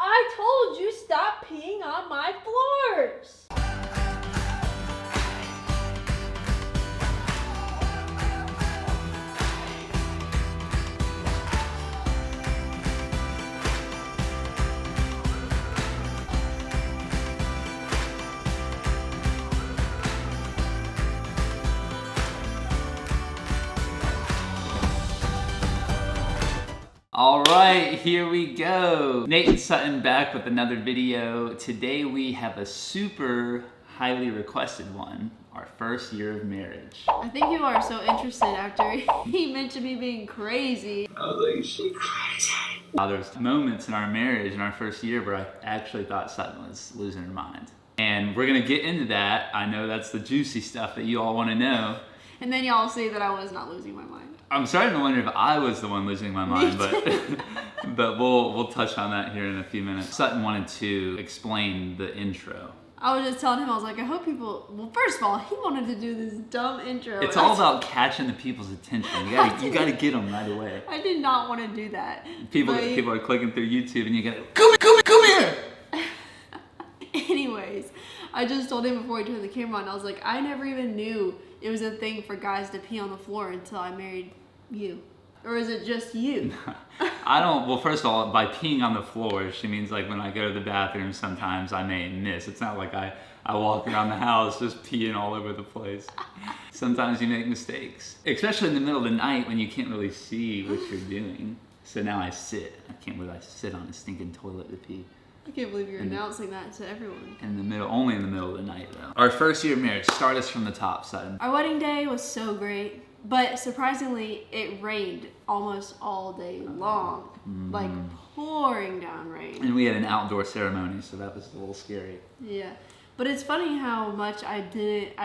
I told you stop peeing on my floors. All right, here we go. Nate and Sutton back with another video. Today we have a super highly requested one, our first year of marriage. I think you are so interested after he mentioned me being crazy. I was like, she's crazy. There's moments in our marriage in our first year where I actually thought Sutton was losing her mind. And we're gonna get into that. I know that's the juicy stuff that you all wanna know. And then y'all see that I was not losing my mind. I'm starting to wonder if I was the one losing my mind, but we'll touch on that here in a few minutes. Sutton wanted to explain the intro. I was just telling him, I was like, I hope people, well, first of all, he wanted to do this dumb intro. It's all about catching the people's attention. You gotta get them right away. I did not want to do that. People are clicking through YouTube and you gotta, come here! Anyways, I just told him before he turned the camera on, I was like, I never even knew it was a thing for guys to pee on the floor until I married you. Or is it just you? Well, first of all, by peeing on the floor, she means like when I go to the bathroom, sometimes I may miss. It's not like I walk around the house just peeing all over the place. Sometimes you make mistakes, especially in the middle of the night when you can't really see what you're doing. So now I sit. I can't believe I sit on a stinking toilet to pee. I can't believe you're announcing that to everyone. Only in the middle of the night though. Our first year of marriage, start us from the top, Sutton. Our wedding day was so great, but surprisingly, it rained almost all day long. Like pouring down rain. And we had an outdoor ceremony, so that was a little scary. Yeah. But it's funny how much I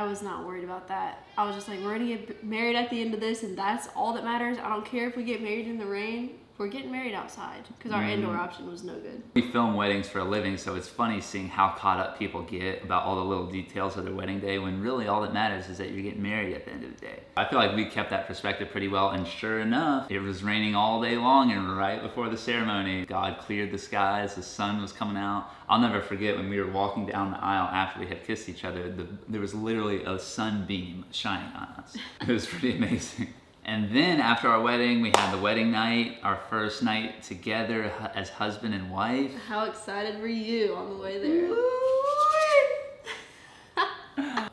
was not worried about that. I was just like, we're gonna get married at the end of this and that's all that matters. I don't care if we get married in the rain. We're getting married outside because our indoor option was no good. We film weddings for a living, so it's funny seeing how caught up people get about all the little details of their wedding day when really all that matters is that you're getting married at the end of the day. I feel like we kept that perspective pretty well, and sure enough, it was raining all day long, and right before the ceremony, God cleared the skies, the sun was coming out. I'll never forget when we were walking down the aisle after we had kissed each other, there was literally a sunbeam shining on us. It was pretty amazing. And then after our wedding, we had the wedding night, our first night together as husband and wife. How excited were you on the way there?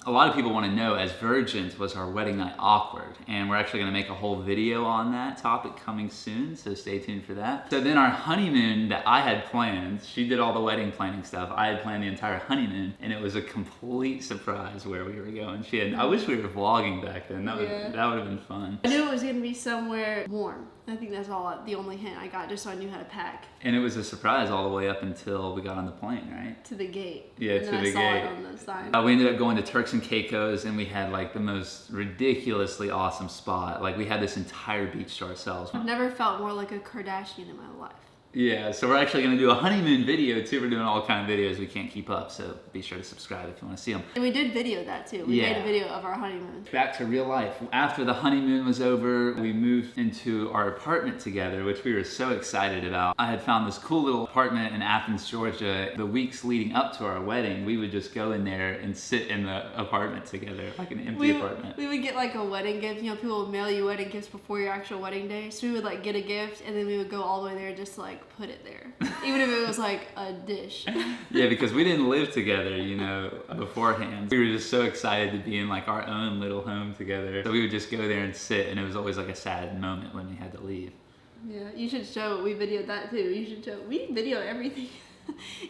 A lot of people want to know, as virgins, was our wedding night awkward? And we're actually going to make a whole video on that topic coming soon, so stay tuned for that. So then our honeymoon that I had planned, she did all the wedding planning stuff. I had planned the entire honeymoon, and it was a complete surprise where we were going. I wish we were vlogging back then. That would have been fun. I knew it was going to be somewhere warm. I think that's the only hint I got, just so I knew how to pack. And it was a surprise all the way up until we got on the plane, right? To the gate. Yeah, and to then the I saw gate. it on the sign. We ended up going to Turks and Caicos, and we had like the most ridiculously awesome spot. Like we had this entire beach to ourselves. I've never felt more like a Kardashian in my life. Yeah, so we're actually going to do a honeymoon video too. We're doing all kind of videos we can't keep up, so be sure to subscribe if you want to see them. And we did video that too. We made a video of our honeymoon. Back to real life. After the honeymoon was over, we moved into our apartment together, which we were so excited about. I had found this cool little apartment in Athens, Georgia. The weeks leading up to our wedding, we would just go in there and sit in the apartment together, like an empty apartment. We would get like a wedding gift. You know, people would mail you wedding gifts before your actual wedding day. So we would like get a gift, and then we would go all the way there just to like put it there. Even if it was like a dish. Yeah, because we didn't live together, you know, beforehand. We were just so excited to be in like our own little home together. So we would just go there and sit, and it was always like a sad moment when we had to leave. Yeah, you should show, we videoed that too. You should show, we video everything.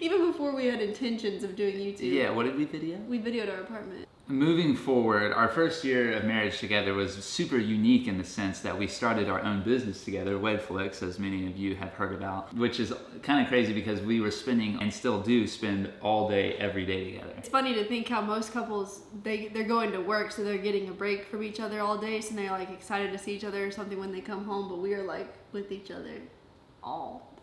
Even before we had intentions of doing YouTube. Yeah, what did we video? We videoed our apartment. Moving forward, our first year of marriage together was super unique in the sense that we started our own business together, Wedflix, as many of you have heard about, which is kind of crazy because we were spending, and still do spend, all day, every day together. It's funny to think how most couples, they're going to work, so they're getting a break from each other all day, so they're like excited to see each other or something when they come home, but we are like with each other all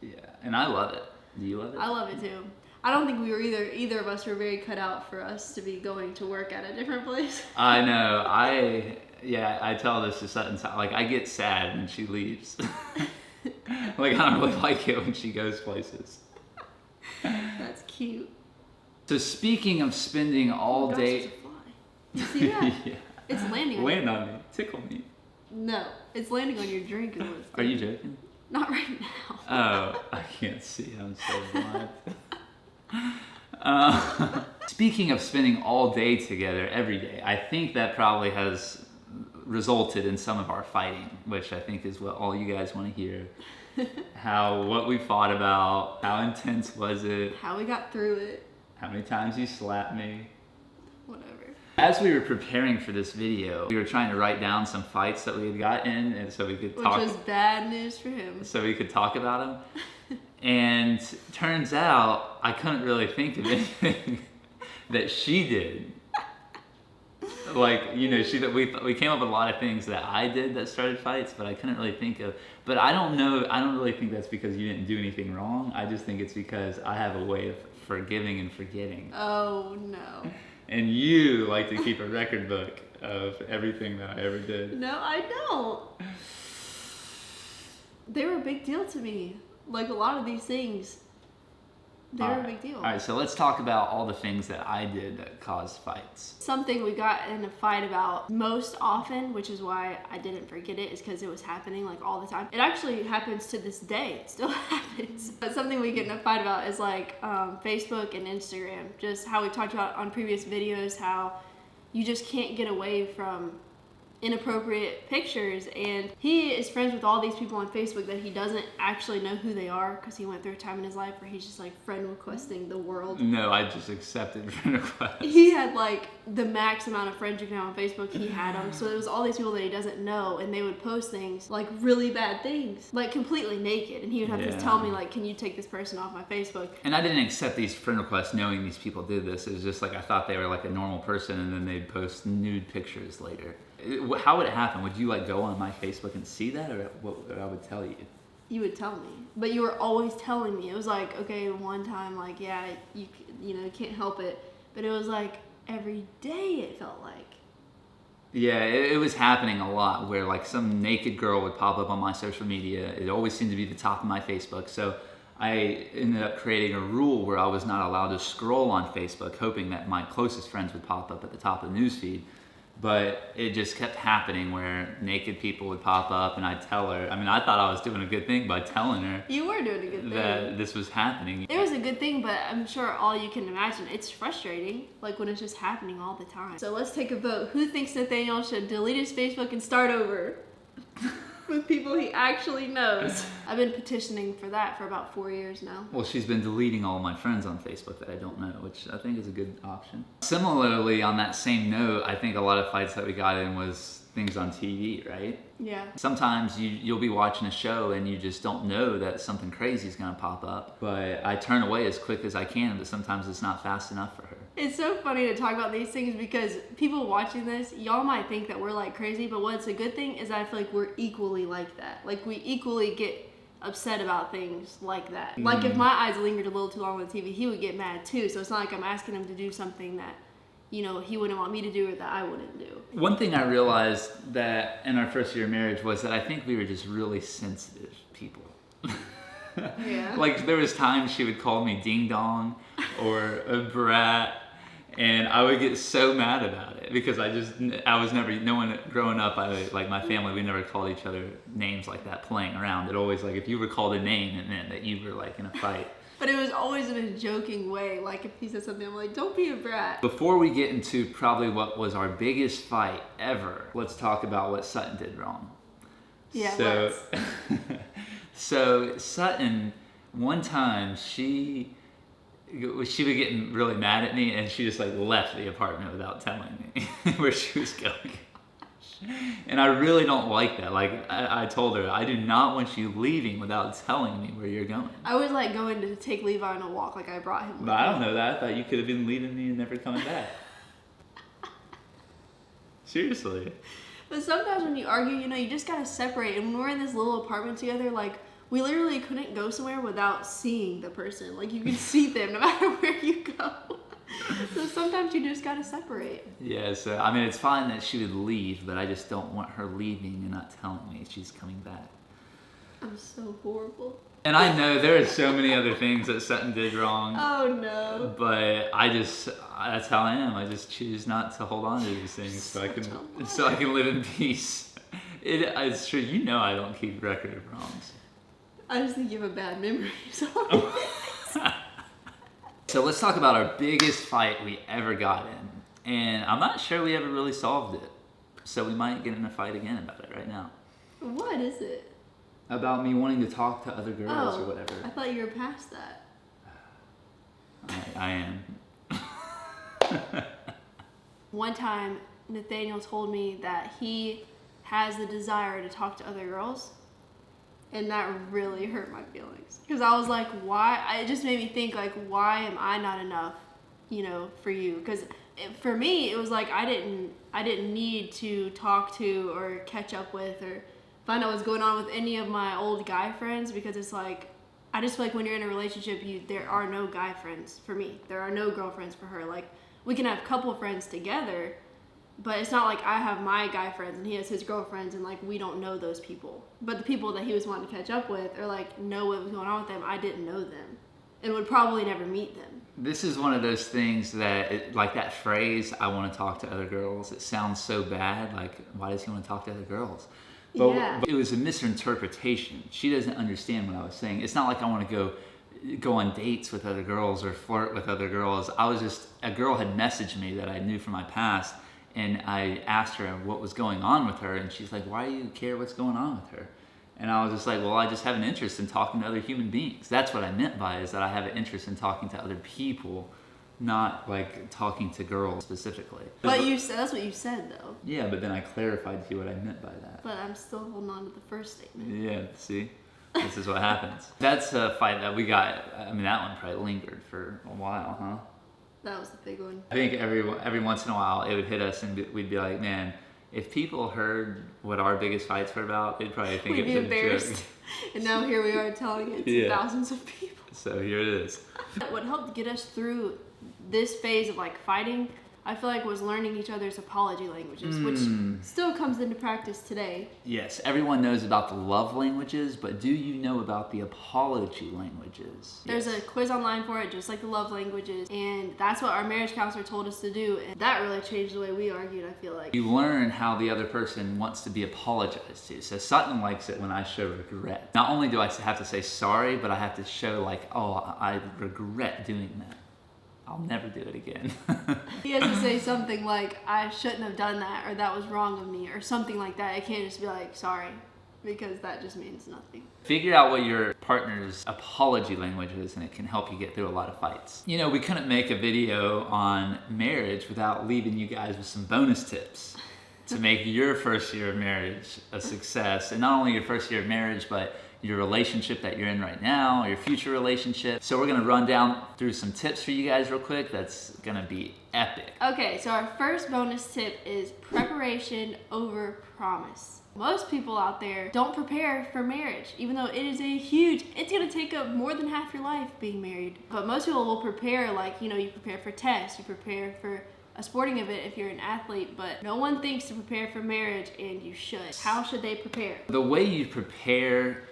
the time. Yeah, and I love it. Do you love it? I love it too. I don't think we were either of us were very cut out for us to be going to work at a different place. I know. I tell this to Sutton, like I get sad when she leaves. Like, I don't really like it when she goes places. That's cute. So speaking of spending all gosh, day... there's a fly. You see that? Yeah. It's landing on Land on me. Tickle me. No, it's landing on your drink. Is what it's Are you doing. joking? Not right now. Oh, I can't see. I'm so blind. Speaking of spending all day together every day, I think that probably has resulted in some of our fighting, which I think is what all you guys want to hear. What we fought about, how intense was it, How we got through it. how many times you slapped me. Whatever. As we were preparing for this video, we were trying to write down some fights that we had gotten, and so we could talk. Which was bad news for him. So we could talk about them. And turns out I couldn't really think of anything that she did. Like, you know, we came up with a lot of things that I did that started fights, but I couldn't really think of. But I don't know. I don't really think that's because you didn't do anything wrong. I just think it's because I have a way of forgiving and forgetting. Oh no. And you like to keep a record book of everything that I ever did. No, I don't. They were a big deal to me. Like a lot of these things, they were a big deal. All right, so let's talk about all the things that I did that caused fights. Something we got in a fight about most often, which is why I didn't forget it, is because it was happening like all the time. It actually happens to this day. It still happens. But something we get in a fight about is like Facebook and Instagram. Just how we talked about on previous videos, how you just can't get away from inappropriate pictures, and he is friends with all these people on Facebook that he doesn't actually know who they are because he went through a time in his life where he's just like friend requesting the world. No, I just accepted friend requests. He had like the max amount of friends you can have on Facebook. He had them, so it was all these people that he doesn't know, and they would post things like really bad things, like completely naked, and he would have to tell me like, can you take this person off my Facebook? And I didn't accept these friend requests knowing these people did this. It was just like I thought they were like a normal person, and then they'd post nude pictures later. How would it happen? Would you like go on my Facebook and see that, or what I would tell you? You would tell me, but you were always telling me. It was like, okay, one time, like, yeah, you know, you can't help it, but it was like every day. It felt like. Yeah, it was happening a lot where like some naked girl would pop up on my social media. It always seemed to be the top of my Facebook. So I ended up creating a rule where I was not allowed to scroll on Facebook, hoping that my closest friends would pop up at the top of the newsfeed. But it just kept happening where naked people would pop up, and I'd tell her. I mean, I thought I was doing a good thing by telling her. You were doing a good thing. That this was happening. It was a good thing, but I'm sure all you can imagine, it's frustrating, like when it's just happening all the time. So let's take a vote. Who thinks Nathaniel should delete his Facebook and start over? With people he actually knows. I've been petitioning for that for about 4 years now. Well, she's been deleting all my friends on Facebook that I don't know, which I think is a good option. Similarly, on that same note, I think a lot of fights that we got in was things on TV, right? Yeah. Sometimes you'll be watching a show and you just don't know that something crazy is going to pop up. But I turn away as quick as I can, but sometimes it's not fast enough for her. It's so funny to talk about these things because people watching this, y'all might think that we're like crazy, but what's a good thing is I feel like we're equally like that. Like we equally get upset about things like that. Like if my eyes lingered a little too long on the TV, he would get mad too. So it's not like I'm asking him to do something that, you know, he wouldn't want me to do or that I wouldn't do. One thing I realized that in our first year of marriage was that I think we were just really sensitive people. Yeah. Like there was times she would call me ding dong or a brat, and I would get so mad about it because no one growing up, like my family, we never called each other names like that playing around. It always like if you were called a name, it meant that you were like in a fight. But it was always in a joking way. Like if he said something, I'm like, don't be a brat. Before we get into probably what was our biggest fight ever, let's talk about what Sutton did wrong. Yeah, So Sutton, one time she was getting really mad at me, and she just like left the apartment without telling me where she was going. And I really don't like that. Like I told her, I do not want you leaving without telling me where you're going. I was like going to take Levi on a walk, like I brought him with But I me. don't know that. I thought you could have been leaving me and never coming back. Seriously. But sometimes when you argue, you know, you just gotta separate. And when we're in this little apartment together, like we literally couldn't go somewhere without seeing the person. Like you can see them no matter where you go. So sometimes you just gotta separate. Yeah, so I mean, it's fine that she would leave, but I just don't want her leaving and not telling me she's coming back. I'm so horrible. And I know there are so many other things that Sutton did wrong. Oh no. But that's how I am. I just choose not to hold on to these things so I can live in peace. It's true. You know I don't keep record of wrongs. I just think you have a bad memory. So let's talk about our biggest fight we ever got in. And I'm not sure we ever really solved it. So we might get in a fight again about it right now. What is it? About me wanting to talk to other girls or whatever. I thought you were past that. I am. One time, Nathaniel told me that he has the desire to talk to other girls. And that really hurt my feelings. Because I was like, why? It just made me think, like, why am I not enough, for you? Because for me, it was like I didn't need to talk to or catch up with or find out what's going on with any of my old guy friends, because it's like, I just feel like when you're in a relationship, there are no guy friends for me. There are no girlfriends for her. Like, we can have couple friends together, but it's not like I have my guy friends and he has his girlfriends and, like, we don't know those people. But the people that he was wanting to catch up with or, like, know what was going on with them, I didn't know them and would probably never meet them. This is one of those things that, like that phrase, I want to talk to other girls, it sounds so bad. Like, why does he want to talk to other girls? But it was a misinterpretation. She doesn't understand what I was saying. It's not like I want to go on dates with other girls or flirt with other girls. A girl had messaged me that I knew from my past, and I asked her what was going on with her, and she's like, why do you care what's going on with her? And I was just like, well, I just have an interest in talking to other human beings. That's what I meant by it, is that I have an interest in talking to other people, not like talking to girls specifically. But that's what you said, though. Yeah, but then I clarified to you what I meant by that. But I'm still holding on to the first statement. Yeah, see? This is what happens. That's a fight that we got. I mean, that one probably lingered for a while, huh? That was the big one. I think every once in a while it would hit us and we'd be like, man, if people heard what our biggest fights were about, they'd probably think it was embarrassed. A joke. And now here we are telling it to thousands of people. So here it is. What helped get us through this phase of, like, fighting, I feel like, was learning each other's apology languages, which still comes into practice today. Yes, everyone knows about the love languages, but do you know about the apology languages? There's a quiz online for it, just like the love languages, and that's what our marriage counselor told us to do, and that really changed the way we argued, I feel like. You learn how the other person wants to be apologized to. So Sutton likes it when I show regret. Not only do I have to say sorry, but I have to show, like, oh, I regret doing that. I'll never do it again. He has to say something like, I shouldn't have done that, or that was wrong of me, or something like that. It can't just be like, sorry, because that just means nothing. Figure out what your partner's apology language is, and it can help you get through a lot of fights. We couldn't make a video on marriage without leaving you guys with some bonus tips to make your first year of marriage a success. And not only your first year of marriage, but your relationship that you're in right now, or your future relationship. So we're gonna run down through some tips for you guys real quick. That's gonna be epic. Okay, so our first bonus tip is preparation over promise. Most people out there don't prepare for marriage, even though it is it's gonna take up more than half your life being married. But most people will prepare, like, you prepare for tests, you prepare for a sporting event if you're an athlete, but no one thinks to prepare for marriage, and you should. How should they prepare? The way you prepare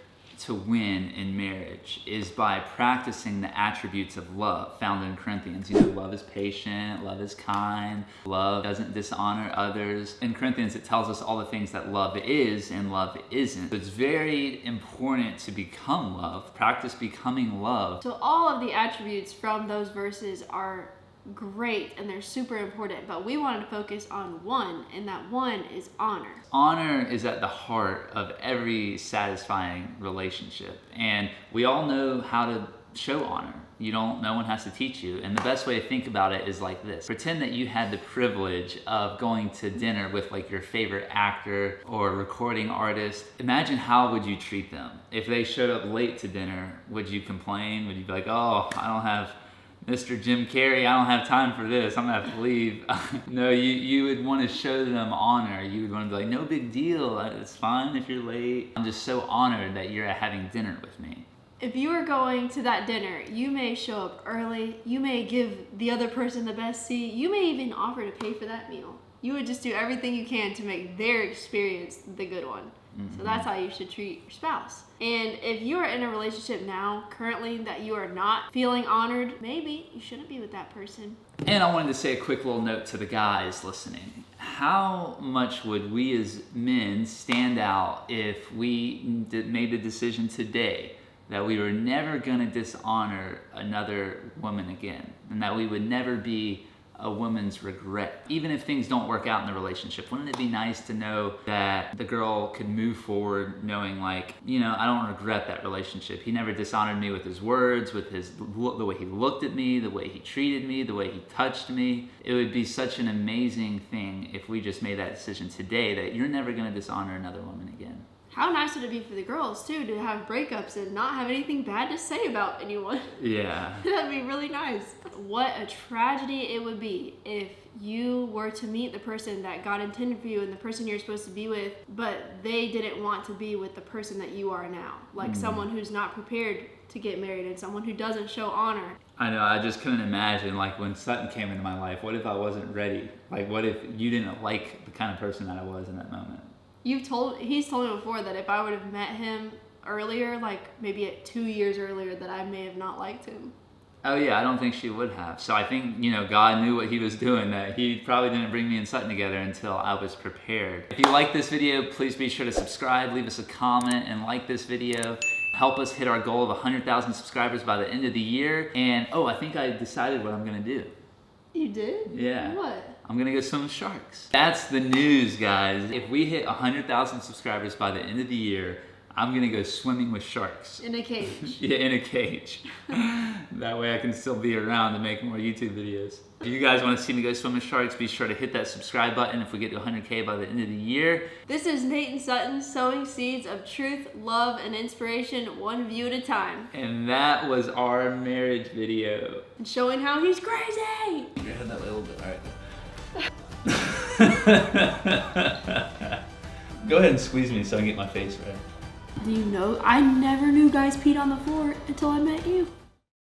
to win in marriage is by practicing the attributes of love found in Corinthians. Love is patient, love is kind, love doesn't dishonor others. In Corinthians, it tells us all the things that love is and love isn't. So it's very important to become love, practice becoming love. So all of the attributes from those verses are great and they're super important, but we wanted to focus on one, and that one is honor. Honor is at the heart of every satisfying relationship, and we all know how to show honor. No one has to teach you, and the best way to think about it is like this. Pretend that you had the privilege of going to dinner with, like, your favorite actor or recording artist. Imagine how would you treat them. If they showed up late to dinner, would you complain? Would you be like, oh, I don't have Mr. Jim Carrey, I don't have time for this, I'm gonna have to leave. No, you would want to show them honor. You would want to be like, no big deal, it's fine if you're late. I'm just so honored that you're having dinner with me. If you are going to that dinner, you may show up early, you may give the other person the best seat, you may even offer to pay for that meal. You would just do everything you can to make their experience the good one. So that's how you should treat your spouse. And if you are in a relationship now, currently, that you are not feeling honored, maybe you shouldn't be with that person. And I wanted to say a quick little note to the guys listening. How much would we as men stand out if we made the decision today that we were never going to dishonor another woman again, and that we would never be a woman's regret, even if things don't work out in the relationship? Wouldn't it be nice to know that the girl could move forward knowing, like, you know, I don't regret that relationship. He never dishonored me with his words, with the way he looked at me, the way he treated me, the way he touched me. It would be such an amazing thing if we just made that decision today that you're never going to dishonor another woman again. How nice would it be for the girls, too, to have breakups and not have anything bad to say about anyone? Yeah. That'd be really nice. What a tragedy it would be if you were to meet the person that God intended for you and the person you're supposed to be with, but they didn't want to be with the person that you are now. Like someone who's not prepared to get married and someone who doesn't show honor. I know, I just couldn't imagine, like, when Sutton came into my life, what if I wasn't ready? Like, what if you didn't like the kind of person that I was in that moment? He's told me before that if I would have met him earlier, like maybe 2 years earlier, that I may have not liked him. Oh yeah, I don't think she would have. So I think, you know, God knew what he was doing, that he probably didn't bring me and Sutton together until I was prepared. If you like this video, please be sure to subscribe, leave us a comment, and like this video. Help us hit our goal of 100,000 subscribers by the end of the year. And oh, I think I decided what I'm gonna do. You did? Yeah. What? I'm gonna go swim with sharks. That's the news, guys. If we hit 100,000 subscribers by the end of the year, I'm gonna go swimming with sharks. In a cage. Yeah, in a cage. That way I can still be around to make more YouTube videos. If you guys want to see me go swim with sharks, be sure to hit that subscribe button if we get to 100K by the end of the year. This is Nate and Sutton sowing seeds of truth, love, and inspiration, one view at a time. And that was our marriage video. And showing how he's crazy. Your head that way a little bit, alright. Go ahead and squeeze me so I can get my face right. Do you know, I never knew guys peed on the floor until I met you.